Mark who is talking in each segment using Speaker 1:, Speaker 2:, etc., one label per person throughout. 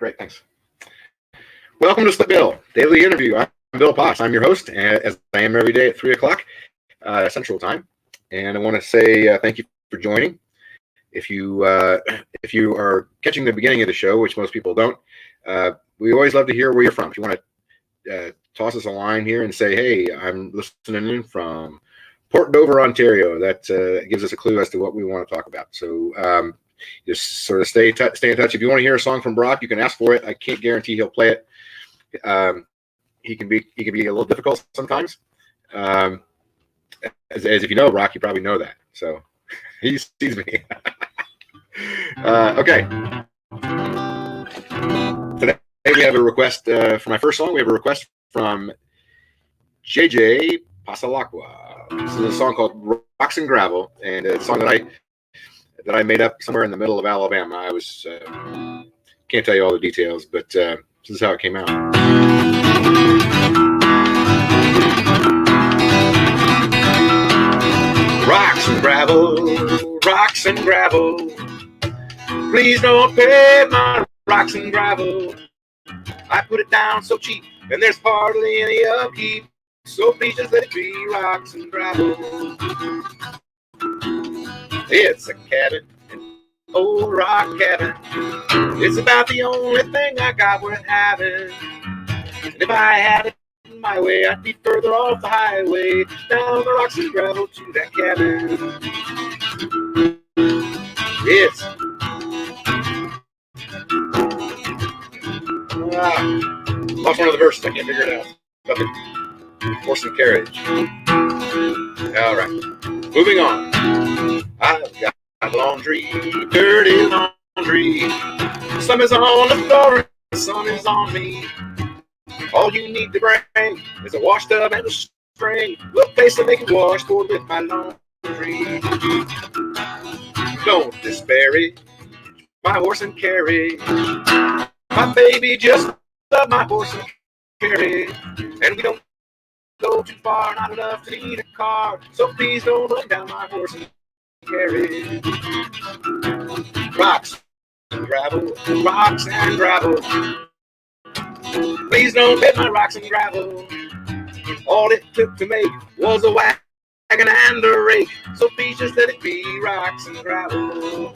Speaker 1: Great, thanks. Welcome to Split Bill Daily Interview. I'm Bill Potts. I'm your host, as I am every day at 3 o'clock Central Time. And I want to say thank you for joining. If you are catching the beginning of the show, which most people don't, we always love to hear where you're from. If you want to toss us a line here and say, hey, I'm listening in from Port Dover, Ontario, that gives us a clue as to what we want to talk about. So just sort of stay in touch. If you want to hear a song from Brock, you can ask for it. I can't guarantee he'll play it. He can be a little difficult sometimes. As if you know Brock, you probably know that. So he sees me. Okay. Today we have a request for my first song. We have a request from JJ Pasalacqua. This is a song called Rocks and Gravel, and it's a song that I made up somewhere in the middle of Alabama. I was can't tell you all the details, but this is how it came out. Rocks and gravel, rocks and gravel. Please don't pay my rocks and gravel. I put it down so cheap, and there's hardly any upkeep. So please just let it be rocks and gravel. It's a cabin, an old rock cabin. It's about the only thing I got worth having. And if I had it my way, I'd be further off the highway, down the rocks and gravel to that cabin. It's lost one of the verses. I can't figure it out. About the horse and carriage. All right, moving on. I've got laundry, dirty laundry. Some is on the floor, some is on me. All you need to bring is a wash tub and a string. We'll place to make it wash for with my laundry. Don't disparage my horse and carriage. My baby just loved my horse and carriage. And we don't go too far, not enough to need a car. So please don't run down my horse and carriage. Rocks and gravel, rocks and gravel. Please don't hit my rocks and gravel. All it took to make was a wagon and a rake. So please just let it be rocks and gravel.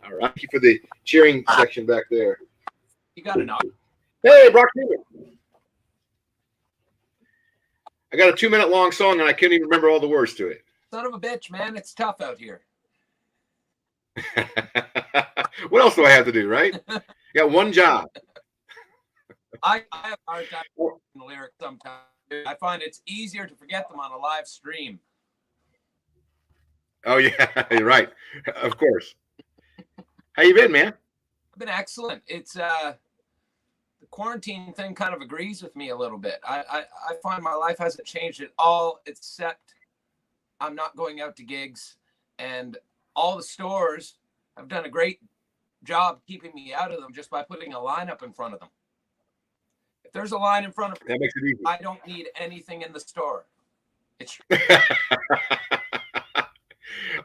Speaker 1: All right, thank you for the cheering section back there.
Speaker 2: You got to know.
Speaker 1: Hey, Brock. I got a 2-minute long song and I couldn't even remember all the words to it.
Speaker 2: Son of a bitch, man. It's tough out here.
Speaker 1: What else do I have to do, right? You got one job.
Speaker 2: I have a hard time reading the lyrics sometimes. I find it's easier to forget them on a live stream.
Speaker 1: Oh, yeah, you're right. Of course. How you been, man?
Speaker 2: I've been excellent. It's the quarantine thing kind of agrees with me a little bit. I find my life hasn't changed at all, except I'm not going out to gigs, and all the stores have done a great job keeping me out of them just by putting a line up in front of them. If there's a line in front of
Speaker 1: that makes it easy.
Speaker 2: I don't need anything in the store. It's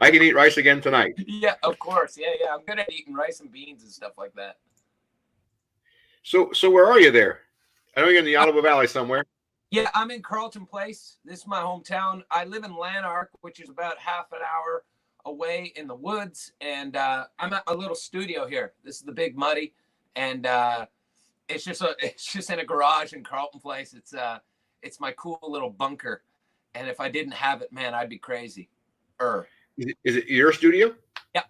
Speaker 1: I can eat rice again tonight.
Speaker 2: Yeah, of course. Yeah. I'm good at eating rice and beans and stuff like that.
Speaker 1: So where are you there? I know you're in the Ottawa Valley somewhere.
Speaker 2: Yeah, I'm in Carleton Place. This is my hometown. I live in Lanark, which is about half an hour away in the woods, and I'm at my little studio here. This is the Big Muddy, and it's just in a garage in Carleton Place. It's my cool little bunker, and if I didn't have it, man, I'd be crazy.
Speaker 1: Is it your studio?
Speaker 2: Yeah.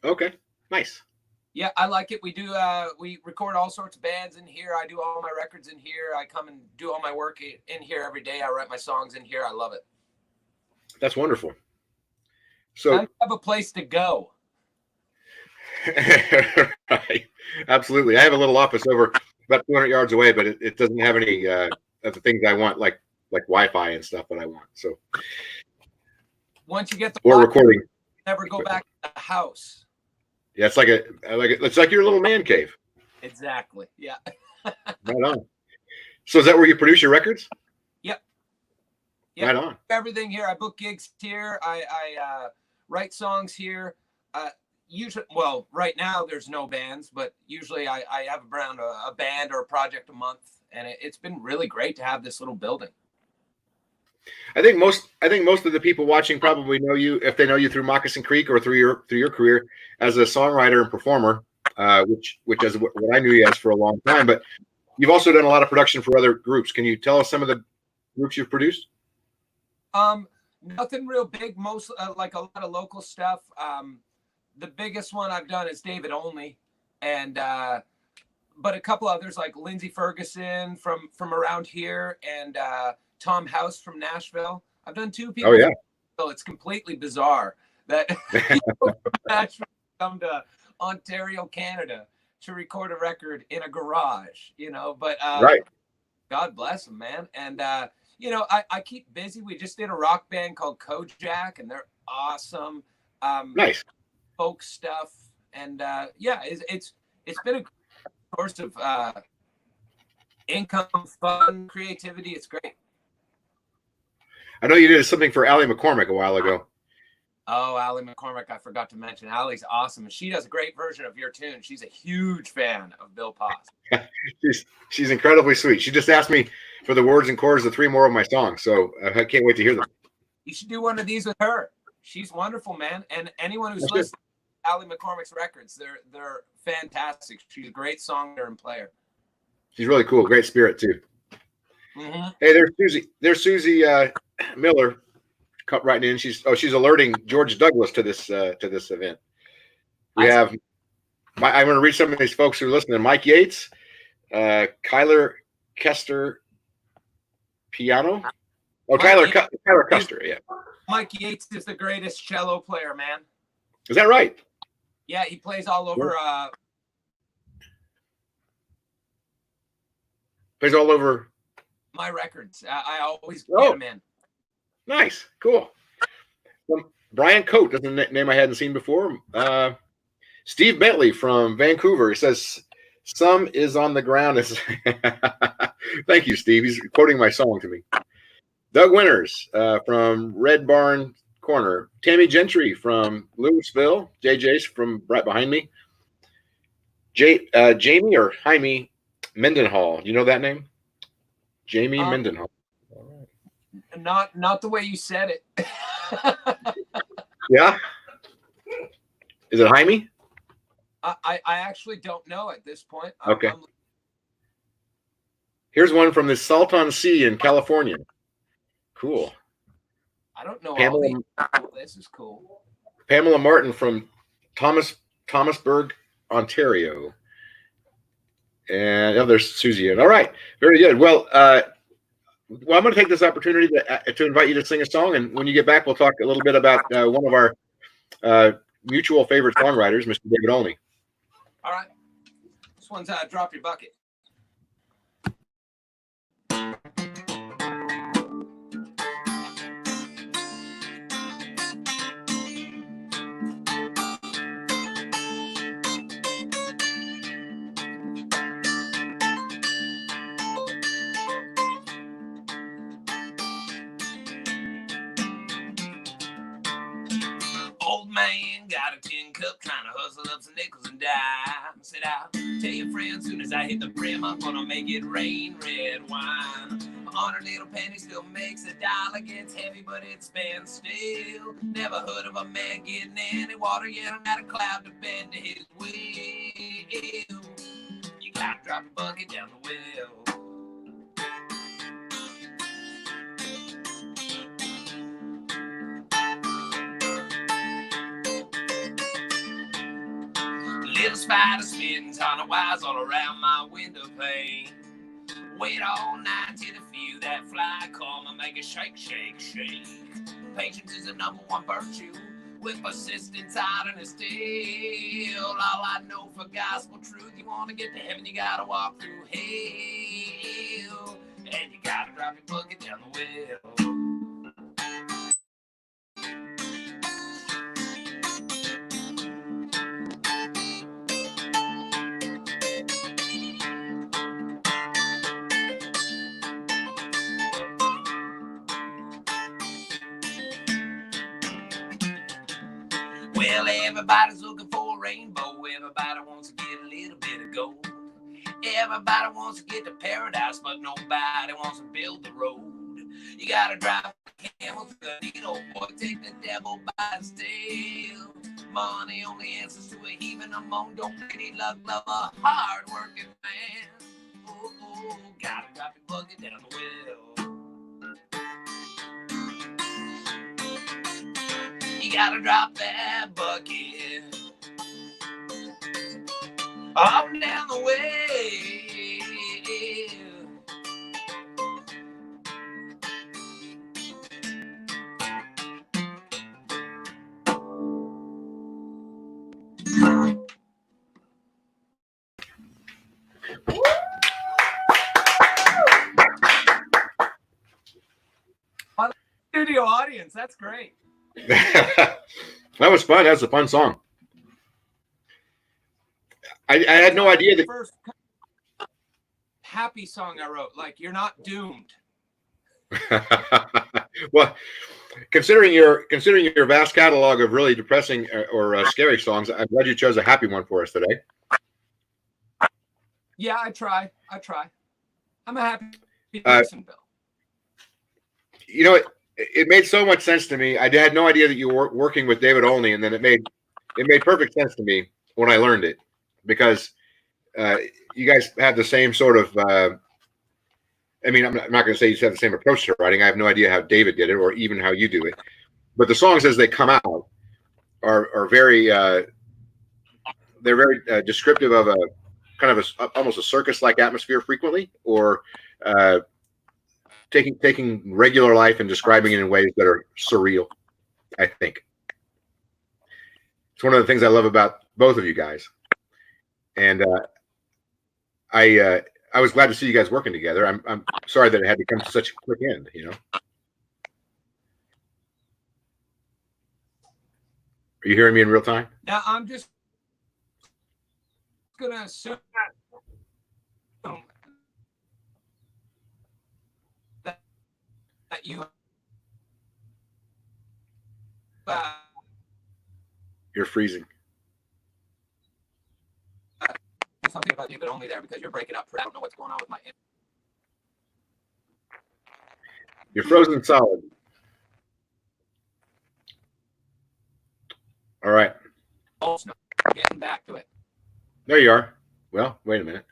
Speaker 1: Okay, nice.
Speaker 2: Yeah, I like it. We record all sorts of bands in here. I do all my records in here. I come and do all my work in here every day. I write my songs in here. I love it.
Speaker 1: That's wonderful. So
Speaker 2: I have a place to go.
Speaker 1: Right. Absolutely. I have a little office over about 200 yards away, but it doesn't have any of the things I want, like Wi-Fi and stuff that I want. So
Speaker 2: once you get the
Speaker 1: or recording,
Speaker 2: never go back to the house.
Speaker 1: Yeah, it's like your little man cave.
Speaker 2: Exactly. Yeah.
Speaker 1: Right on. So is that where you produce your records?
Speaker 2: Yep. Yeah,
Speaker 1: Right on.
Speaker 2: everything here. I book gigs here. I write songs here. Usually, well, right now there's no bands, but usually I have around a band or a project a month, and it's been really great to have this little building.
Speaker 1: I think most of the people watching probably know you if they know you through Moccasin Creek or through your career as a songwriter and performer, which is what I knew you as for a long time. But you've also done a lot of production for other groups. Can you tell us some of the groups you've produced?
Speaker 2: Nothing real big. Most like a lot of local stuff. The biggest one I've done is David Only, and but a couple others like Lindsey Ferguson from around here, and Tom House from Nashville. I've done 2 people.
Speaker 1: Oh yeah.
Speaker 2: So it's completely bizarre that people from Nashville come to Ontario, Canada, to record a record in a garage. But
Speaker 1: Right.
Speaker 2: God bless them, man. And I keep busy. We just did a rock band called Kojak, and they're awesome.
Speaker 1: Nice.
Speaker 2: Folk stuff, and it's been a course of income, fun, creativity. It's great.
Speaker 1: I know you did something for Allie McCormick a while ago.
Speaker 2: Oh, Allie McCormick, I forgot to mention. Allie's awesome, and she does a great version of your tune. She's a huge fan of Bill Poss.
Speaker 1: She's incredibly sweet. She just asked me for the words and chords of 3 more of my songs, so I can't wait to hear them.
Speaker 2: You should do one of these with her. She's wonderful, man. And anyone who's listening to Allie McCormick's records, they're fantastic. She's a great songwriter and player.
Speaker 1: She's really cool. Great spirit too.
Speaker 2: Mm-hmm.
Speaker 1: Hey, there's Susie Miller writing in. She's alerting George Douglas to this event. I'm going to read some of these folks who are listening. Mike Yates, Kyler Kester, piano. Oh, Tyler Custer, yeah.
Speaker 2: Mike Yates is the greatest cello player, man.
Speaker 1: Is that right?
Speaker 2: Yeah, he plays all over.
Speaker 1: Plays all over
Speaker 2: my records. I always get him in.
Speaker 1: Nice, cool. Brian Coate, that's a name I hadn't seen before. Steve Bentley from Vancouver. He says, "Some is on the ground." Thank you, Steve. He's quoting my song to me. Doug Winters from Red Barn Corner. Tammy Gentry from Louisville. JJ's from right behind me. Jamie or Jaime Mendenhall. You know that name? Jamie Mendenhall.
Speaker 2: Not the way you said it.
Speaker 1: Yeah? Is it Jaime?
Speaker 2: I actually don't know at this point.
Speaker 1: Okay. Here's one from the Salton Sea in California. Cool.
Speaker 2: I don't know. This is cool.
Speaker 1: Pamela Martin from Thomasburg, Ontario. And there's Susie. All right. Very good. Well, I'm going to take this opportunity to invite you to sing a song. And when you get back, we'll talk a little bit about one of our mutual favorite songwriters, Mr. David Olney.
Speaker 2: All right. This one's Drop Your Bucket. Old man got a tin cup trying to hustle up some nickels and dimes. Said, I'll tell your friend, soon as I hit the brim, I'm gonna make it rain red wine. 100 little penny still makes a dollar, gets heavy, but it spends still. Never heard of a man getting any water yet, not a cloud to bend to his will. You gotta drop a bucket down the well. Little spider spins on a wires all around my window pane. Wait all night till the few that fly come and make it shake, shake, shake. Patience is the #1 virtue. With persistence, iron is still. All I know for gospel truth, you want to get to heaven, you gotta walk through hell. And you gotta drop your bucket down the well. Well, everybody's looking for a rainbow. Everybody wants to get a little bit of gold. Everybody wants to get to paradise, but nobody wants to build the road. You gotta drive a camel through the needle, boy, take the devil by his tail. Money only answers to a heaving among. Don't any luck, love a hard-working man. Oh, oh, gotta drop your bucket down the well. You gotta drop that bucket up and down the way. Studio audience, that's great.
Speaker 1: That was fun. That was a fun song. I had no idea that.
Speaker 2: First happy song I wrote. Like, you're not doomed.
Speaker 1: Well, considering your vast catalog of really depressing or scary songs, I'm glad you chose a happy one for us today.
Speaker 2: Yeah, I try. I'm a happy person, Bill.
Speaker 1: You know, it made so much sense to me. I had no idea that you were working with David Olney, and then it made perfect sense to me when I learned it, because you guys have the same sort of. I mean, I'm not going to say you have the same approach to writing. I have no idea how David did it, or even how you do it. But the songs as they come out are very they're very descriptive of a kind of almost a circus-like atmosphere frequently, or taking regular life and describing it in ways that are surreal. I think it's one of the things I love about both of you guys, and I was glad to see you guys working together. I'm sorry that it had to come to such a quick end. You know, are you hearing me in real time?
Speaker 2: Now I'm just gonna assume that you.
Speaker 1: You're freezing.
Speaker 2: Something about you, but only there because you're breaking up. I don't know what's going on with my.
Speaker 1: You're frozen solid. All right.
Speaker 2: Oh, getting back to it.
Speaker 1: There you are. Well, wait a minute.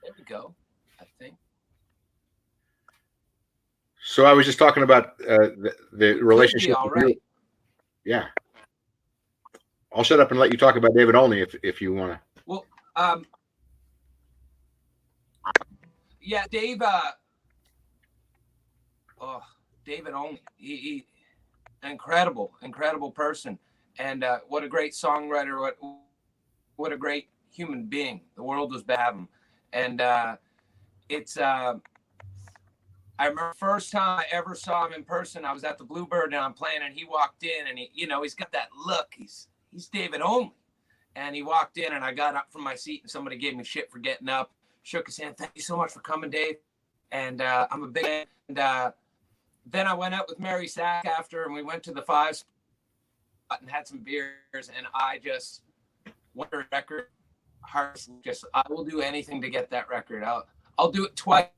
Speaker 2: There we go. I think.
Speaker 1: So I was just talking about the relationship.
Speaker 2: All right.
Speaker 1: Yeah. I'll shut up and let you talk about David Olney if you want to.
Speaker 2: Well, yeah, Dave. David Olney. He incredible person, and what a great songwriter. What a great human being. The world was bad to have him, and it's. I remember the first time I ever saw him in person. I was at the Bluebird and I'm playing, and he walked in, and he's got that look. He's David Olney, and he walked in, and I got up from my seat, and somebody gave me shit for getting up. Shook his hand. Thank you so much for coming, Dave. And I'm a big fan. And then I went out with Mary Sack after, and we went to the 5 spot and had some beers. And I just went to record. I will do anything to get that record out. I'll do it twice.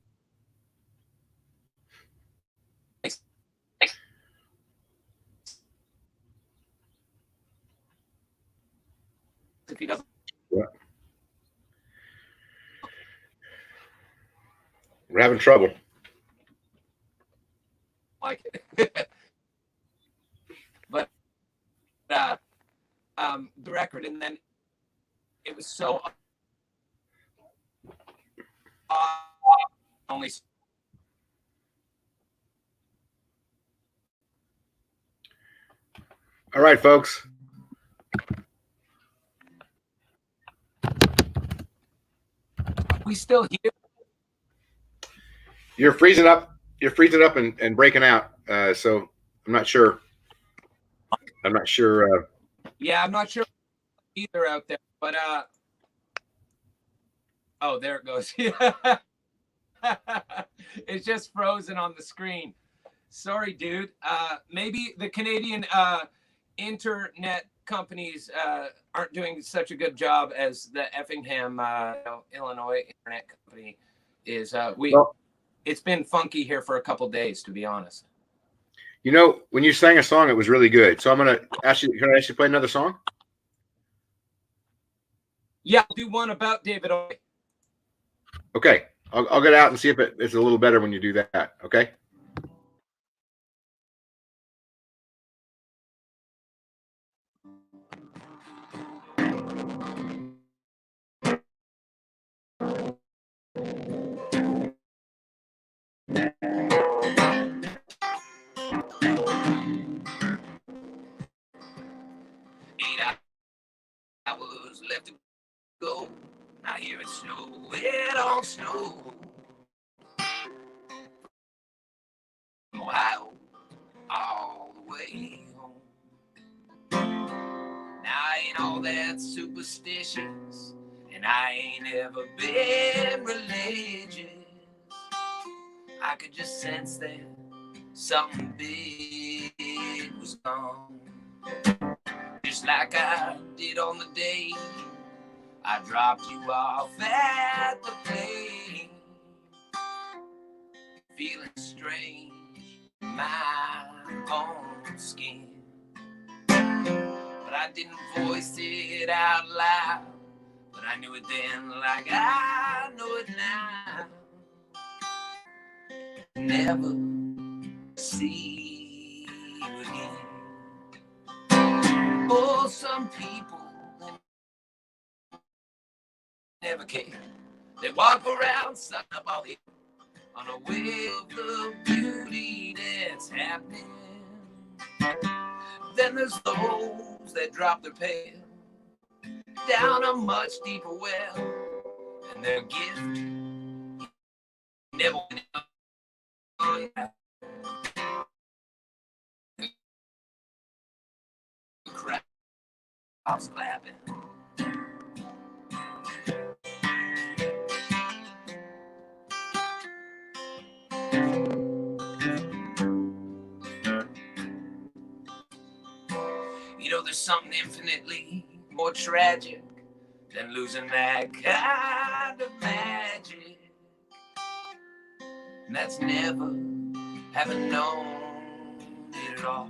Speaker 2: If he doesn't.
Speaker 1: Yeah. We're having trouble.
Speaker 2: Like it. But the record, and then it was so only.
Speaker 1: All right, folks.
Speaker 2: We still here.
Speaker 1: You're freezing up. You're freezing up and breaking out. So I'm not sure.
Speaker 2: Yeah, I'm not sure either out there. But oh, there it goes. It's just frozen on the screen. Sorry, dude. Maybe the Canadian internet companies aren't doing such a good job as the Effingham, Illinois internet company is. It's been funky here for a couple days, to be honest.
Speaker 1: You know, when you sang a song, it was really good. So I'm going to ask you, can I ask you to play another song?
Speaker 2: Yeah, I'll do one about David Oye.
Speaker 1: Okay. I'll get out and see if it's a little better when you do that. Okay.
Speaker 2: Hours left to go. I hear it snow. It all snow. Ohio, all the way home. Now I ain't all that superstitious, and I ain't ever been religious. I could just sense that something big was gone. Just like I did on the day I dropped you off at the plane. Feeling strange in my own skin. But I didn't voice it out loud. But I knew it then like I know it now. Never see you again. Oh, some people never care. They walk around sucking up all the unaware of the beauty that's happening. Then there's those that drop their pail down a much deeper well, and their gift never went on. The crowd's clapping. You know, there's something infinitely more tragic than losing that kind of magic. And that's never having known it at all.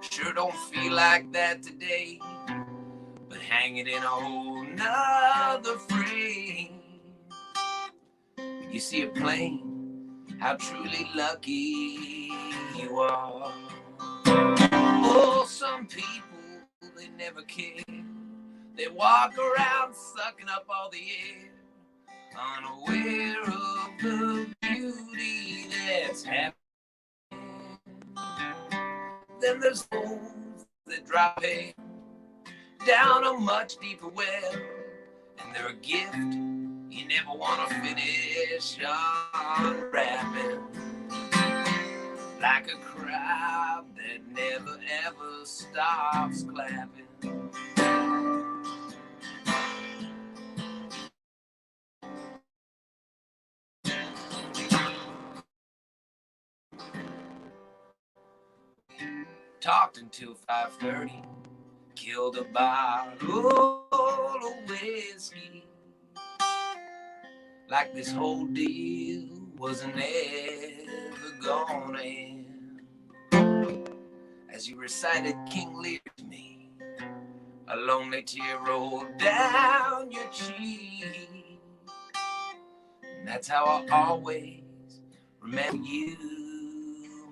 Speaker 2: Sure don't feel like that today, but hang it in a whole nother frame. You see it plain, how truly lucky you are. Oh, some people, they never care. They walk around sucking up all the air, unaware of the beauty that's happening. Then there's those that drop it down a much deeper well, and they're a gift you never want to finish unwrapping. Like a crowd that never ever stops clapping. Talked until 5:30, killed a bottle of whiskey. Like this whole deal wasn't ever gonna end. As you recited King Lear to me, a lonely tear rolled down your cheek. And that's how I'll always remember you,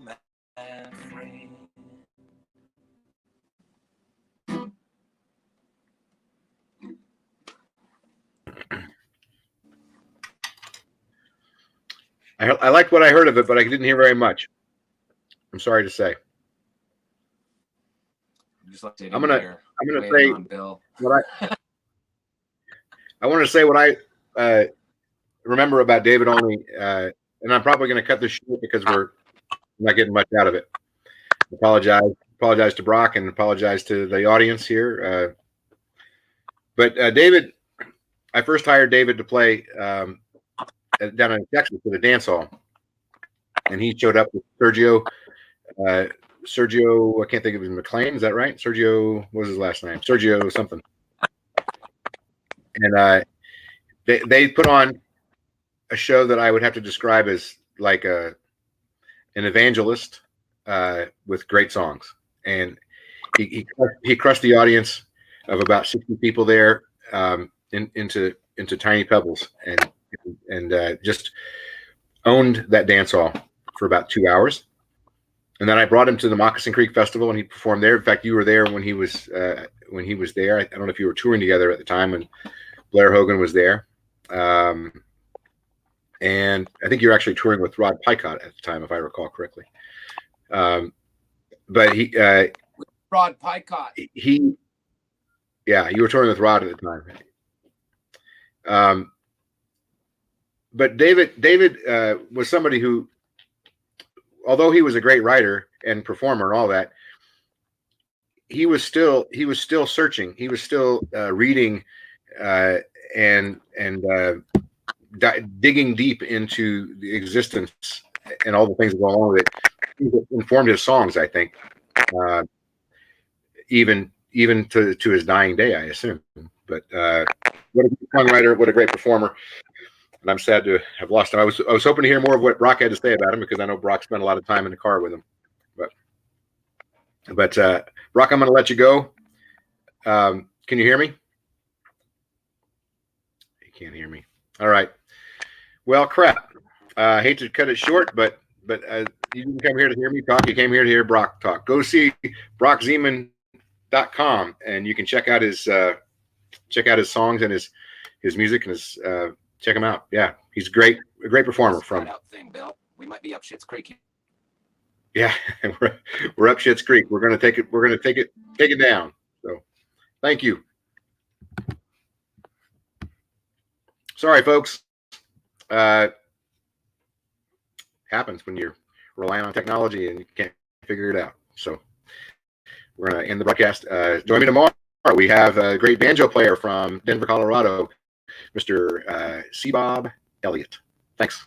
Speaker 2: my friend.
Speaker 1: I liked what I heard of it, but I didn't hear very much. I'm sorry to say. I'm gonna say
Speaker 2: on, Bill.
Speaker 1: what I want to say what I remember about David Only, and I'm probably going to cut this short because we're not getting much out of it. Apologize to Brock and apologize to the audience here. But David, I first hired David to play down in Texas at a dance hall, and he showed up with Sergio Sergio, I can't think of his McLean. Is that right? Sergio, what was his last name? Sergio something. And they put on a show that I would have to describe as like an evangelist with great songs. And he crushed the audience of about 60 people there into tiny pebbles, and just owned that dance hall for about 2 hours. And then I brought him to the Moccasin Creek Festival, and he performed there. In fact, you were there when he was there. I don't know if you were touring together at the time, and Blair Hogan was there. And I think you were actually touring with Rod Picott at the time, if I recall correctly. But he
Speaker 2: Rod Picott.
Speaker 1: You were touring with Rod at the time. But David was somebody who, although he was a great writer and performer and all that, he was still searching. He was still reading and digging deep into the existence and all the things that go along with it. It informed his songs, I think, even to his dying day, I assume. But what a great songwriter, what a great performer. And I'm sad to have lost him. I was hoping to hear more of what Brock had to say about him, because I know Brock spent a lot of time in the car with him. But Brock, I'm going to let you go. Can you hear me? You can't hear me. All right. Well, crap. I hate to cut it short, but you didn't come here to hear me talk. You came here to hear Brock talk. Go see brockzeman.com, and you can check out his songs and his music and his. Check him out. Yeah, he's a great performer. From
Speaker 2: thing, Bill. We might be up Schitt's Creek.
Speaker 1: Yeah, we're up Schitt's Creek. We're gonna take it down. So, thank you. Sorry, folks. Happens when you're relying on technology and you can't figure it out. So, we're gonna end the broadcast. Join me tomorrow. We have a great banjo player from Denver, Colorado, Mr. C. Bob Elliott. Thanks.